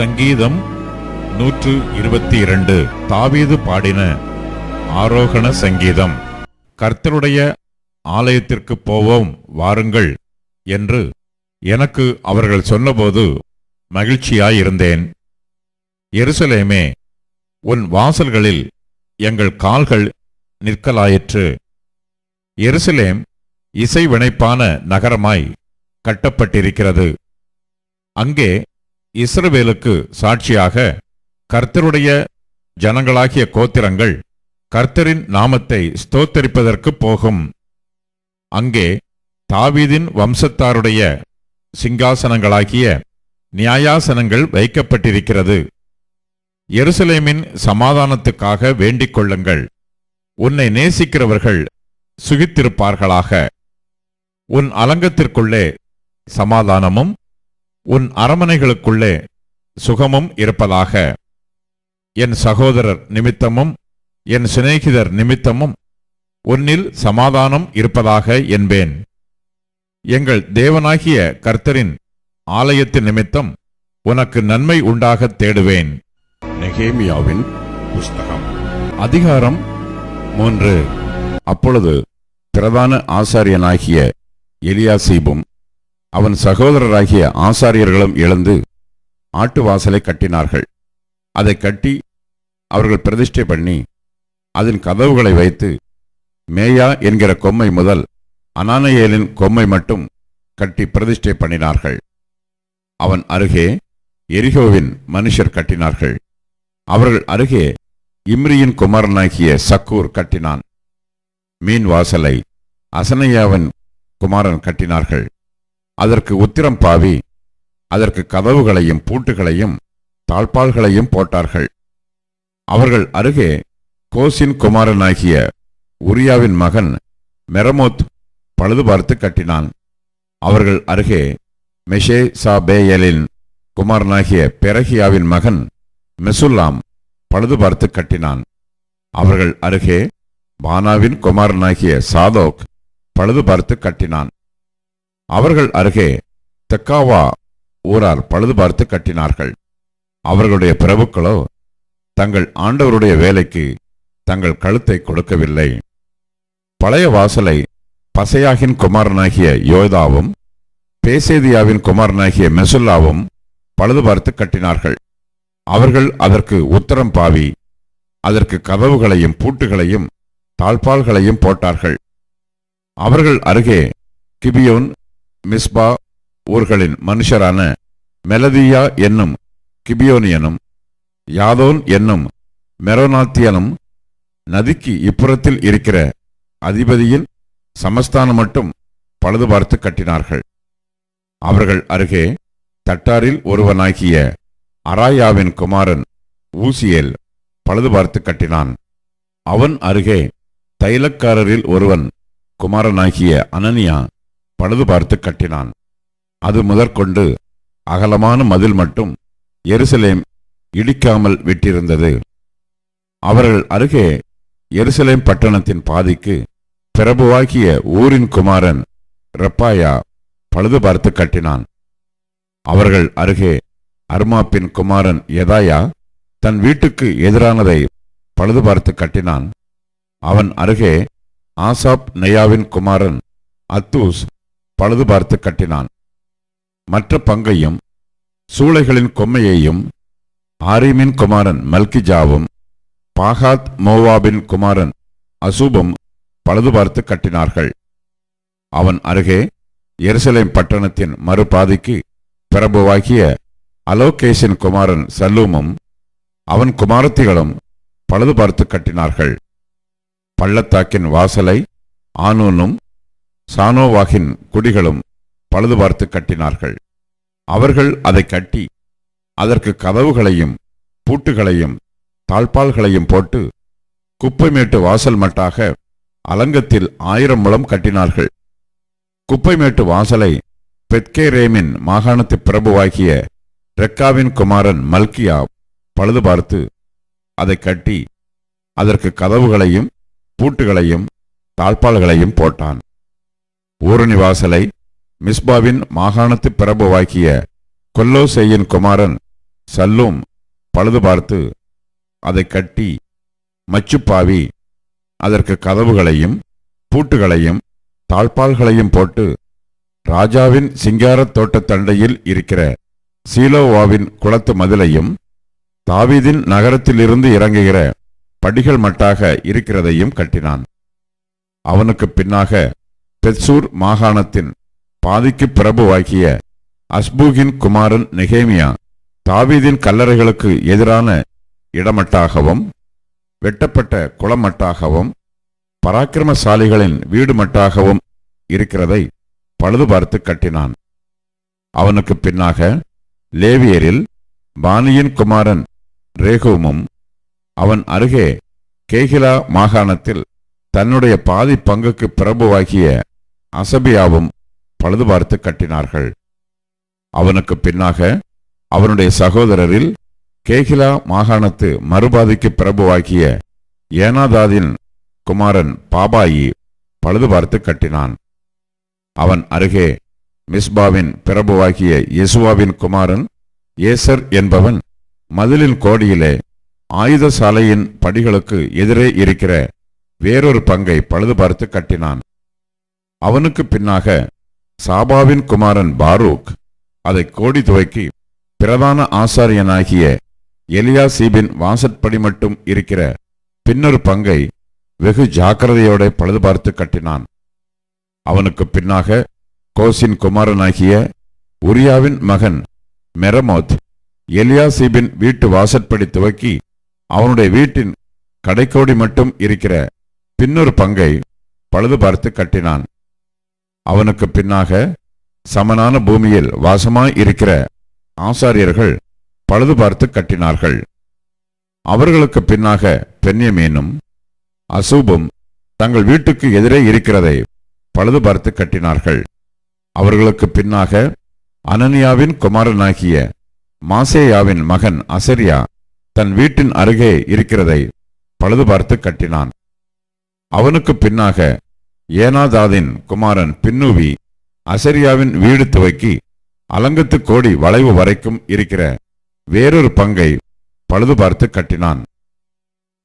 சங்கீதம் 122. தாவீது பாடின ஆரோகண சங்கீதம். கர்த்தருடைய ஆலயத்திற்கு போவோம் வாருங்கள் என்று எனக்கு அவர்கள் சொன்னபோது மகிழ்ச்சியாயிருந்தேன். எருசலேமே, உன் வாசல்களில் எங்கள் கால்கள் நிற்கலாயிற்று. எருசலேம் இசைவினைப்பான நகரமாய் கட்டப்பட்டிருக்கிறது. அங்கே இஸ்ரவேலுக்கு சாட்சியாக கர்த்தருடைய ஜனங்களாகிய கோத்திரங்கள் கர்த்தரின் நாமத்தை ஸ்தோத்தரிப்பதற்கு போகும். அங்கே தாவீதின் வம்சத்தாருடைய சிங்காசனங்களாகிய நியாயாசனங்கள் வைக்கப்பட்டிருக்கிறது. எருசலேமின் சமாதானத்துக்காக வேண்டிக் கொள்ளுங்கள். உன்னை நேசிக்கிறவர்கள் சுகித்திருப்பார்களாக. உன் அலங்கத்திற்குள்ளே சமாதானமும் உன் அரமனைகளுக்குள்ளே சுகமும் இருப்பதாக. என் சகோதரர் நிமித்தமும் என் சிநேகிதர் நிமித்தமும் உன்னில் சமாதானம் இருப்பதாக என்பேன். எங்கள் தேவனாகிய கர்த்தரின் ஆலயத்தின் நிமித்தம் உனக்கு நன்மை உண்டாக தேடுவேன். நெகேமியாவின் புஸ்தகம் அதிகாரம் 3. அப்பொழுது பிரதான ஆசாரியனாகிய எலியாசீபும் அவன் சகோதரராகிய ஆசாரியர்களும் எழுந்து ஆட்டு வாசலை கட்டினார்கள். அதை கட்டி அவர்கள் பிரதிஷ்டை பண்ணி அதன் கதவுகளை வைத்து மேயா என்கிற கொம்மை முதல் அனானேயேலின் கொம்மை மட்டும் கட்டி பிரதிஷ்டை பண்ணினார்கள். அவன் அருகே எரிகோவின் மனுஷர் கட்டினார்கள். அவர்கள் அருகே இம்ரியின் குமாரனாகிய சக்கூர் கட்டினான். மீன் வாசலை அசனையாவின் குமாரன் கட்டினார்கள். அதற்கு உத்திரம் பாவி அதற்கு கதவுகளையும் பூட்டுகளையும் தாழ்பால்களையும் போட்டார்கள். அவர்கள் அருகே கோசின் குமாரனாகிய உரியாவின் மகன் மெரமோத் பழுது பார்த்து கட்டினான். அவர்கள் அருகே மெஷே சாபேயலின் குமாரனாகிய பெரகியாவின் மகன் மெசுல்லாம் பழுது பார்த்து கட்டினான். அவர்கள் அருகே பானாவின் குமாரனாகிய சாதோக் பழுது பார்த்து கட்டினான். அவர்கள் அருகே தெக்காவா ஊரார் பழுது பார்த்து கட்டினார்கள். அவர்களுடைய பிரபுக்களோ தங்கள் ஆண்டவருடைய வேலைக்கு தங்கள் கழுத்தை கொடுக்கவில்லை. பழைய வாசலை பசையாகின் குமாரனாகிய யோதாவும் பேசேதியாவின் குமாரனாகிய மெசுல்லாவும் பழுது பார்த்து கட்டினார்கள். அவர்கள் அதற்கு உத்தரம் பாவி அதற்கு கதவுகளையும் பூட்டுகளையும் தாழ்பால்களையும் போட்டார்கள். அவர்கள் அருகே கிபியோன் மிஸ்பா ஊர்களின் மனுஷரான மெலதியா என்னும் கிபியோனியனும் யாதோன் என்னும் மெரோனாத்தியனும் நதிக்கு இப்புறத்தில் இருக்கிற அதிபதியின் சமஸ்தானம் மட்டும் பழுது பார்த்து கட்டினார்கள். அவர்கள் அருகே தட்டாரில் ஒருவனாகிய அராயாவின் குமாரன் ஊசியேல் பழுது பார்த்து கட்டினான். அவன் அருகே தைலக்காரரில் ஒருவன் குமாரனாகிய அனனியா பழுது பார்த்து கட்டினான். அது முதற்கொண்டு அகலமான மதில் மட்டும் எருசலேம் இடிக்காமல் விட்டிருந்தது. அவர்கள் அருகே எருசலேம் பட்டணத்தின் பாதிக்கு பிரபுவாகிய ஊரின் குமாரன் ரெப்பாயா பழுது பார்த்து கட்டினான். அவர்கள் அருகே அர்மாப்பின் குமாரன் எதாயா தன் வீட்டுக்கு எதிரானதை பழுது பார்த்து கட்டினான். அவன் அருகே ஆசாப் நெயாவின் குமாரன் அத்தூஸ் பழுது பார்த்து கட்டினான். மற்ற பங்கையும் சூளைகளின் கொம்மையையும் ஆரீமின் குமாரன் மல்கிஜாவும் பாகாத் மோவாபின் குமாரன் அசூபும் பழுது பார்த்து கட்டினார்கள். அவன் அருகே எருசலேம் பட்டணத்தின் மறுபாதிக்கு பிரபுவாகிய அலோகேசின் குமாரன் சல்லூமும் அவன் குமாரத்திகளும் பழுது பார்த்து கட்டினார்கள். பள்ளத்தாக்கின் வாசலை ஆனூனும் சானோவாகின் குடிகளும் பழுது பார்த்து கட்டினார்கள். அவர்கள் அதை கட்டி அதற்கு கதவுகளையும் பூட்டுகளையும் தாழ்பால்களையும் போட்டு குப்பைமேட்டு வாசல் மட்டாக அலங்கத்தில் 1000 முழம் கட்டினார்கள். குப்பைமேட்டு வாசலை பெத்கேரேமின் மாகாணத்து பிரபுவாகிய ரெக்காவின் குமாரன் மல்கியா பழுது பார்த்து அதை கட்டி அதற்கு கதவுகளையும் பூட்டுகளையும் தாழ்பால்களையும் போட்டான். ஊரணி வாசலை மிஸ்பாவின் மாகாணத்து பிரபுவாகிய கொல்லோசேயின் குமாரன் சல்லூம் பழுது பார்த்து அதை கட்டி மச்சுப்பாவி அதற்கு கதவுகளையும் பூட்டுகளையும் தாழ்பால்களையும் போட்டு ராஜாவின் சிங்காரத் தோட்டத்தண்டையில் இருக்கிற சீலோவாவின் குளத்து மதிலையும் தாவீதின் நகரத்திலிருந்து இறங்குகிற படிகள் மட்டாக இருக்கிறதையும் கட்டினான். அவனுக்கு பின்னாக பெத்சூர் மாகாணத்தின் பாதிக்கு பிரபுவாகிய அஸ்பூகின் குமாரன் நெகேமியா தாவீதின் கல்லறைகளுக்கு எதிரான இடமட்டாகவும் வெட்டப்பட்ட குளமட்டாகவும் பராக்கிரமசாலிகளின் வீடு மட்டாகவும் இருக்கிறதை பழுது பார்த்து கட்டினான். அவனுக்கு பின்னாக லேவியரில் பானியின் குமாரன் ரேகூமும் அவன் அருகே கேகிலா மாகாணத்தில் தன்னுடைய பாதி பங்குக்கு பிரபுவாகிய அசபியாவும் பழுது பார்த்து கட்டினார்கள். அவனுக்கு பின்னாக அவனுடைய சகோதரரில் கேகிலா மாகாணத்து மறுபாதிக்கு பிரபுவாகிய ஏனாதாதின் குமாரன் பாபாயி பழுது பார்த்து கட்டினான். அவன் அருகே மிஸ்பாவின் பிரபுவாகிய யெசுவாவின் குமாரன் ஏசர் என்பவன் மதிலின் கோடியிலே ஆயுத சாலையின் படிகளுக்கு எதிரே இருக்கிற வேறொரு பங்கை பழுது பார்த்து கட்டினான். அவனுக்கு பின்னாக சாபாவின் குமாரன் பாரூக் அதை கோடி துவக்கி பிரதான ஆசாரியனாகிய எலியாசீபின் வாசற்படி மட்டும் இருக்கிற பின்னொரு பங்கை வெகு ஜாக்கிரதையோட பழுது பார்த்து கட்டினான். அவனுக்கு பின்னாக கோசின் குமாரனாகிய உரியாவின் மகன் மெரமோத் எலியாசீபின் வீட்டு வாசற்படி துவக்கி அவனுடைய வீட்டின் கடைக்கோடி மட்டும் இருக்கிற பின்னொரு பங்கை பழுது பார்த்து கட்டினான். அவனுக்கு பின்னாக சமனான பூமியில் வாசமாய் இருக்கிற ஆசாரியர்கள் பழுது பார்த்து கட்டினார்கள். அவர்களுக்கு பின்னாக பென்யமீனும் அசூபும் தங்கள் வீட்டுக்கு எதிரே இருக்கிறதை பழுது பார்த்து கட்டினார்கள். அவர்களுக்கு பின்னாக அனனியாவின் குமாரனாகிய மாசேயாவின் மகன் அசரியா தன் வீட்டின் அருகே இருக்கிறதை பழுது பார்த்து கட்டினான். அவனுக்கு பின்னாக ஏனாதாதின் குமாரன் பின்னூவி அசரியாவின் வீடு துவக்கி அலங்கத்து கோடி வளைவு வரைக்கும் இருக்கிற வேறொரு பங்கை பழுது பார்த்து கட்டினான்.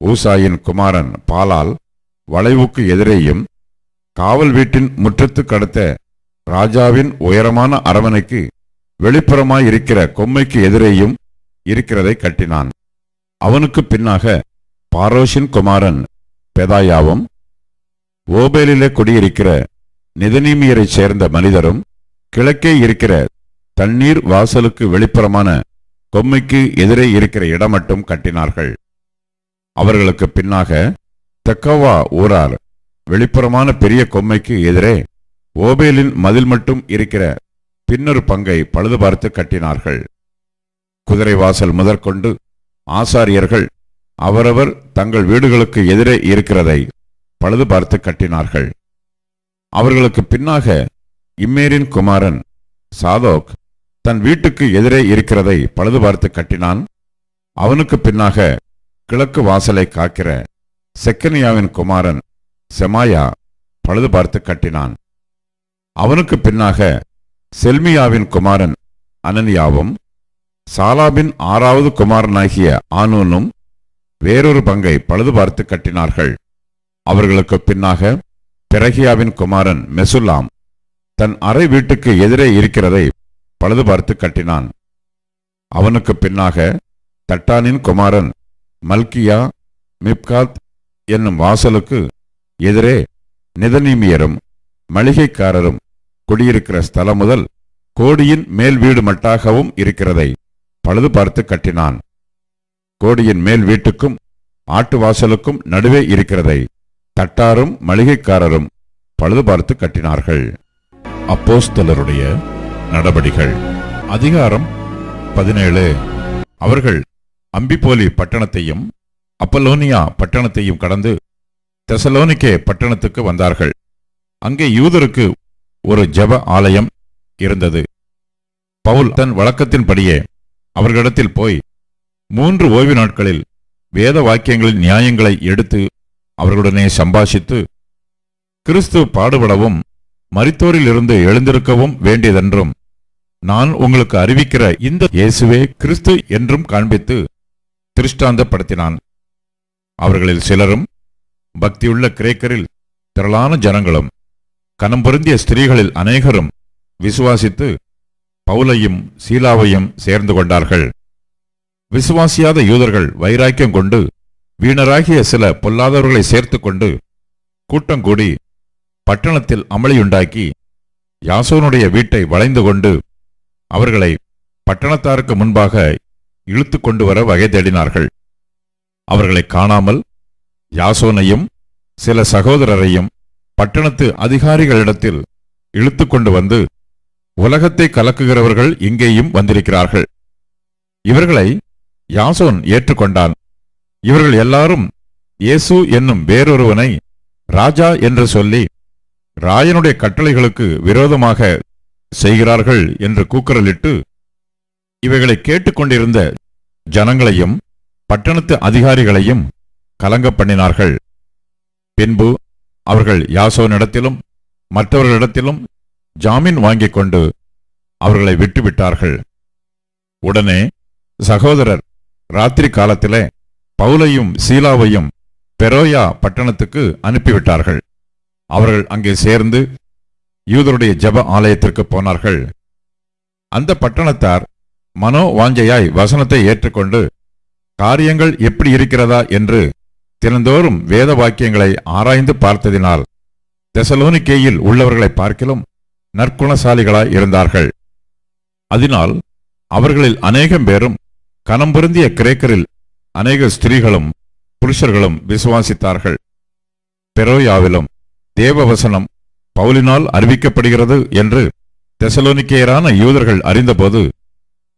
ஊசாயின் குமாரன் பாலால் வளைவுக்கு எதிரேயும் காவல் வீட்டின் முற்றத்துக்கு அடுத்த ராஜாவின் உயரமான அரமனைக்கு வெளிப்புறமாயிருக்கிற கொம்மைக்கு எதிரேயும் இருக்கிறதை கட்டினான். அவனுக்கு பின்னாக பாரோஷின் குமாரன் பெதாயாவும் ஓபேலிலே குடியிருக்கிற நிதனீமியரைச் சேர்ந்த மனிதரும் கிழக்கே இருக்கிற தண்ணீர் வாசலுக்கு வெளிப்புறமான கொம்மைக்கு எதிரே இருக்கிற இடம் மட்டும் கட்டினார்கள். அவர்களுக்கு பின்னாக தெக்கோவா ஊரார் வெளிப்புறமான பெரிய கொம்மைக்கு எதிரே ஓபேலின் மதில் மட்டும் இருக்கிற பின்னொரு பங்கை பழுது பார்த்து கட்டினார்கள். குதிரை வாசல் முதற்கொண்டு ஆசாரியர்கள் அவரவர் தங்கள் வீடுகளுக்கு எதிரே இருக்கிறதை பழுது பார்த்து கட்டினார்கள். அவர்களுக்கு பின்னாக இம்மேரின் குமாரன் சாதோக் தன் வீட்டுக்கு எதிரே இருக்கிறதை பழுது பார்த்து கட்டினான். அவனுக்கு பின்னாக கிழக்கு வாசலை காக்கிற செக்கனியாவின் குமாரன் செமாயா பழுது பார்த்து கட்டினான். அவனுக்கு பின்னாக செல்மியாவின் குமாரன் அனனியாவும் சாலாபின் 6வது குமாரனாகிய ஆனூனும் வேறொரு பங்கை பழுது பார்த்து கட்டினார்கள். அவர்களுக்கு பின்னாக பெரகியாவின் குமாரன் மெசுல்லாம் தன் அறை வீட்டுக்கு எதிரே இருக்கிறதை பழுது பார்த்து கட்டினான். அவனுக்கு பின்னாக தட்டானின் குமாரன் மல்கியா மிப்காத் என்னும் வாசலுக்கு எதிரே நிதனீமியரும் மளிகைக்காரரும் குடியிருக்கிற ஸ்தலம் முதல் கோடியின் மேல் வீடு மட்டாகவும் இருக்கிறதை பழுது பார்த்து கட்டினான். கோடியின் மேல் வீட்டுக்கும் ஆட்டு வாசலுக்கும் நடுவே இருக்கிறதை தட்டாரும் மளிகைக்காரரும் பழுது பார்த்து கட்டினார்கள். அப்போஸ்தலருடைய நடபடிகள் அதிகாரம் 17. அவர்கள் அம்பிபோலி பட்டணத்தையும் அப்பல்லோனியா பட்டணத்தையும் கடந்து தெசலோனிக்கே பட்டணத்துக்கு வந்தார்கள். அங்கே யூதருக்கு ஒரு ஜெப ஆலயம் இருந்தது. பவுல் தன் வழக்கத்தின்படியே அவர்களிடத்தில் போய் 3 ஓய்வு நாட்களில் வேத வாக்கியங்களின் நியாயங்களை எடுத்து அவர்களுடனே சம்பாஷித்து கிறிஸ்து பாடுபடவும் மரித்தோரிலிருந்து எழுந்திருக்கவும் வேண்டியதென்றும் நான் உங்களுக்கு அறிவிக்கிற இந்த இயேசுவே கிறிஸ்து என்றும் காண்பித்து திருஷ்டாந்தப்படுத்தினான். அவர்களில் சிலரும், பக்தியுள்ள கிரேக்கரில் திரளான ஜனங்களும், கனம் பொருந்திய ஸ்திரீகளில் அநேகரும் விசுவாசித்து பவுலையும் சீலாவையும் சேர்ந்து கொண்டார்கள். விசுவாசியாத யூதர்கள் வைராக்கியம் கொண்டு வீணராகிய சில பொல்லாதவர்களை சேர்த்து கொண்டு கூட்டம் கூடி பட்டணத்தில் அமளியுண்டாக்கி யாசோனுடைய வீட்டை வளைந்து கொண்டு அவர்களை பட்டணத்தாருக்கு முன்பாக இழுத்து கொண்டு வர வகை தேடினார்கள். அவர்களை காணாமல் யாசோனையும் சில சகோதரரையும் பட்டணத்து அதிகாரிகளிடத்தில் இழுத்து கொண்டு வந்து, உலகத்தை கலக்குகிறவர்கள் இங்கேயும் வந்திருக்கிறார்கள். இவர்களை யாசோன் ஏற்றுக்கொண்டான். இவர்கள் எல்லாரும் இயேசு என்னும் வேறொருவனை ராஜா என்று சொல்லி ராயனுடைய கட்டளைகளுக்கு விரோதமாக செய்கிறார்கள் என்று கூக்குரலிட்டு இவைகளை கேட்டுக்கொண்டிருந்த ஜனங்களையும் பட்டணத்து அதிகாரிகளையும் கலங்க பண்ணினார்கள். பின்பு அவர்கள் யாசோனிடத்திலும் மற்றவர்களிடத்திலும் ஜாமீன் வாங்கிக் கொண்டு அவர்களை விட்டுவிட்டார்கள். உடனே சகோதரர் ராத்திரி காலத்திலே பவுலையும் சீலாவையும் பெரோயா பட்டணத்துக்கு அனுப்பிவிட்டார்கள். அவர்கள் அங்கே சேர்ந்து யூதருடைய ஜெப ஆலயத்திற்கு போனார்கள். அந்த பட்டணத்தார் மனோ வாஞ்சையாய் வசனத்தை ஏற்றுக்கொண்டு காரியங்கள் எப்படி இருக்கிறதா என்று தினந்தோறும் வேத வாக்கியங்களை ஆராய்ந்து பார்த்ததினால் தெசலோனிக்கேயில் உள்ளவர்களை பார்க்கிலும் நற்குணசாலிகளாய் இருந்தார்கள். அதனால் அவர்களில் அநேகம் பேரும் கனம் பொருந்திய கிரேக்கரில் அநேக ஸ்திரீகளும் புருஷர்களும் விசுவாசித்தார்கள். பெரோயாவிலும் தேவவசனம் பவுலினால் அறிவிக்கப்படுகிறது என்று தெசலோனிக்கேயரான யூதர்கள் அறிந்தபோது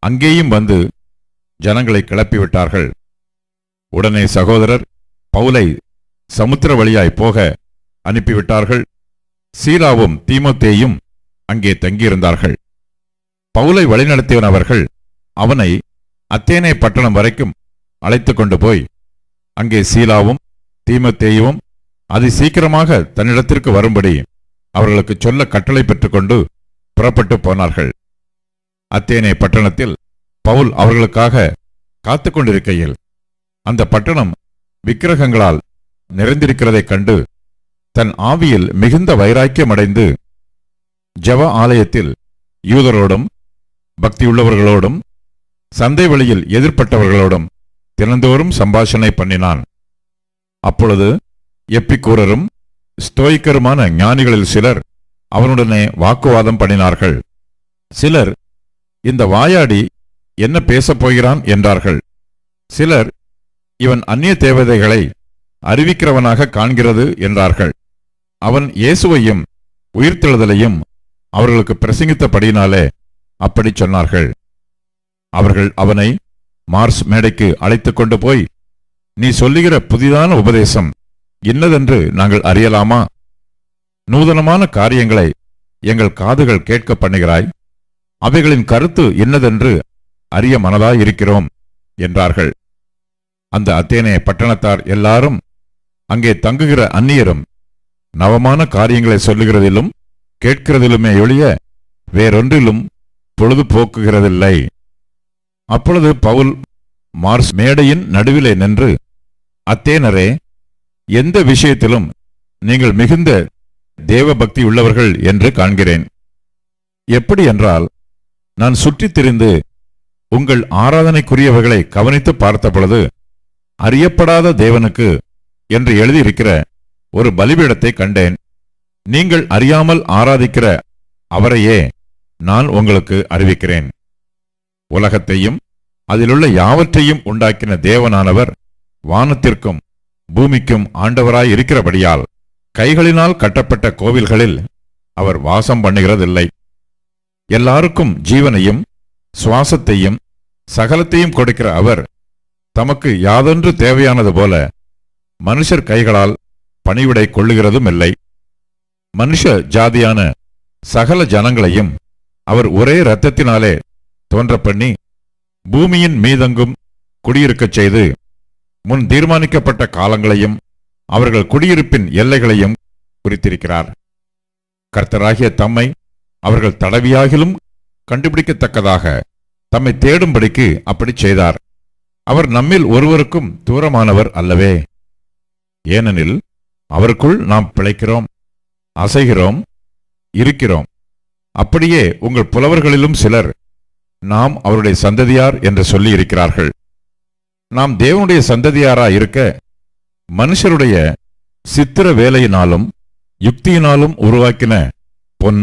அங்கேயும் வந்து ஜனங்களை கிளப்பிவிட்டார்கள். உடனே சகோதரர் பவுலை சமுத்திர வழியாய் போக அனுப்பிவிட்டார்கள். சீலாவும் தீமோத்தேயும் அங்கே தங்கியிருந்தார்கள். பவுலை வழிநடத்தியவன் அவர்கள் அவனை அத்தேனே பட்டணம் வரைக்கும் அழைத்து கொண்டு போய் அங்கே சீலாவும் தீமோத்தேயும் அதிசீக்கிரமாக தன்னிடத்திற்கு வரும்படி அவர்களுக்கு சொல்ல கட்டளை பெற்றுக்கொண்டு புறப்பட்டு போனார்கள். அத்தேனே பட்டணத்தில் பவுல் அவர்களுக்காக காத்துக் கொண்டிருக்கையில் அந்த பட்டணம் விக்கிரகங்களால் நிறைந்திருக்கிறதைக் கண்டு தன் ஆவியில் மிகுந்த வைராக்கியமடைந்து ஜெப ஆலயத்தில் யூதரோடும் பக்தியுள்ளவர்களோடும் சந்தை வழியில் எதிர்ப்பட்டவர்களோடும் தினந்தோறும் சம்பாஷணை பண்ணினான். அப்பொழுது எப்பிக்கூரரும் ஸ்தோயிக்கருமான ஞானிகளில் சிலர் அவனுடனே வாக்குவாதம் பண்ணினார்கள். சிலர், இந்த வாயாடி என்ன பேசப் போகிறான் என்றார்கள். சிலர், இவன் அந்நிய தேவதைகளை அறிவிக்கிறவனாக காண்கிறது என்றார்கள். அவன் இயேசுவையும் உயிர்த்தெழுதலையும் அவர்களுக்கு பிரசங்கித்தபடியினாலே அப்படி சொன்னார்கள். அவர்கள் அவனை மார்ஸ் மேடைக்கு அழைத்துக் கொண்டு போய், நீ சொல்லுகிற புதிதான உபதேசம் இன்னதென்று நாங்கள் அறியலாமா? நூதனமான காரியங்களை எங்கள் காதுகள் கேட்க பண்ணுகிறாய். அவைகளின் கருத்து இன்னதென்று அறிய மனதாயிருக்கிறோம் என்றார்கள். அந்த அத்தேனே பட்டணத்தார் எல்லாரும் அங்கே தங்குகிற அந்நியரும் நவமான காரியங்களை சொல்லுகிறதிலும் கேட்கிறதிலுமே ஒழிய வேறொன்றிலும் பொழுது போக்குகிறதில்லை. அப்பொழுது பவுல் மார்ஸ் மேடையின் நடுவிலே நின்று, அத்தேனரே, எந்த விஷயத்திலும் நீங்கள் மிகுந்த தேவபக்தி உள்ளவர்கள் என்று காண்கிறேன். எப்படி என்றால், நான் சுற்றித் திரிந்து உங்கள் ஆராதனைக்குரியவர்களை கவனித்து பார்த்தபொழுது அறியப்படாத தேவனுக்கு என்று எழுதியிருக்கிற ஒரு பலிபீடத்தை கண்டேன். நீங்கள் அறியாமல் ஆராதிக்கிற அவரையே நான் உங்களுக்கு அறிவிக்கிறேன். உலகத்தையும் அதிலுள்ள யாவற்றையும் உண்டாக்கின தேவனானவர் வானத்திற்கும் பூமிக்கும் ஆண்டவராயிருக்கிறபடியால் கைகளினால் கட்டப்பட்ட கோவில்களில் அவர் வாசம் பண்ணுகிறதில்லை. எல்லாருக்கும் ஜீவனையும் சுவாசத்தையும் சகலத்தையும் கொடுக்கிற அவர் தமக்கு யாதொன்று தேவையானது போல மனுஷர் கைகளால் பணிவிடை கொள்ளுகிறதும் இல்லை. மனுஷ ஜாதியான சகல ஜனங்களையும் அவர் ஒரே இரத்தத்தினாலே தோன்ற பண்ணி பூமியின் மீதெங்கும் குடியிருக்கச் செய்து முன் தீர்மானிக்கப்பட்ட காலங்களையும் அவர்கள் குடியிருப்பின் எல்லைகளையும் குறித்திருக்கிறார். கர்த்தராகிய தம்மை அவர்கள் தடவியாகிலும் கண்டுபிடிக்கத்தக்கதாக தம்மை தேடும்படிக்கு அப்படி செய்தார். அவர் நம்மில் ஒருவருக்கும் தூரமானவர் அல்லவே. ஏனெனில் அவருக்குள் நாம் பிழைக்கிறோம், அசைகிறோம், இருக்கிறோம். அப்படியே உங்கள் புலவர்களிலும் சிலர் நாம் அவருடைய சந்ததியார் என்று சொல்லி இருக்கிறார்கள். நாம் தேவனுடைய சந்ததியாராய் இருக்க மனுஷருடைய சித்திர வேலையினாலும் யுக்தியினாலும் உருவாக்கின பொன்,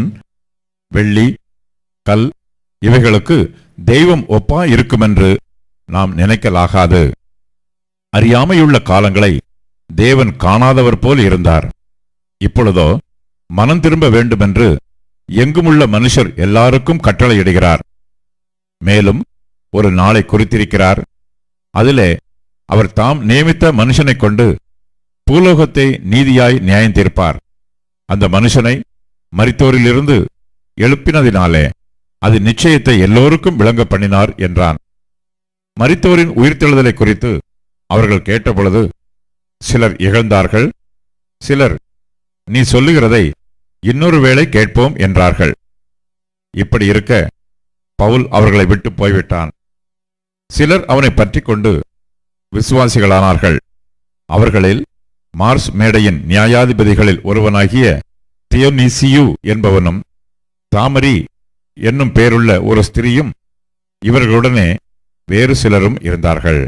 வெள்ளி, கல் இவைகளுக்கு தெய்வம் ஒப்பா இருக்குமென்று நாம் நினைக்கலாகாது. அறியாமையுள்ள காலங்களை தேவன் காணாதவர் போல் இருந்தார். இப்பொழுதோ மனம் திரும்ப வேண்டுமென்று எங்குமுள்ள மனுஷர் எல்லாருக்கும் கட்டளையிடுகிறார். மேலும் ஒரு நாளை குறித்திருக்கிறார். அதிலே அவர் தாம் நியமித்த மனுஷனைக் கொண்டு பூலோகத்தை நீதியாய் நியாயம் தீர்ப்பார். அந்த மனுஷனை மரித்தோரிலிருந்து எழுப்பினதினாலே அது நிச்சயத்தை எல்லோருக்கும் விளங்க பண்ணினார் என்றான். மரித்தோரின் உயிர்த்தெழுதலை குறித்து அவர்கள் கேட்டபொழுது சிலர் இகழ்ந்தார்கள், சிலர் நீ சொல்லுகிறதை இன்னொரு வேளை கேட்போம் என்றார்கள். இப்படி இருக்க பவுல் அவர்களை விட்டு போய்விட்டான். சிலர் அவனை பற்றி கொண்டு விசுவாசிகளானார்கள். அவர்களில் மார்ஸ் மேடையின் நியாயாதிபதிகளில் ஒருவனாகிய தியோனீசியு என்பவனும் தாமரி என்னும் பேருள்ள ஒரு ஸ்திரீயும் இவர்களுடனே வேறு சிலரும் இருந்தார்கள்.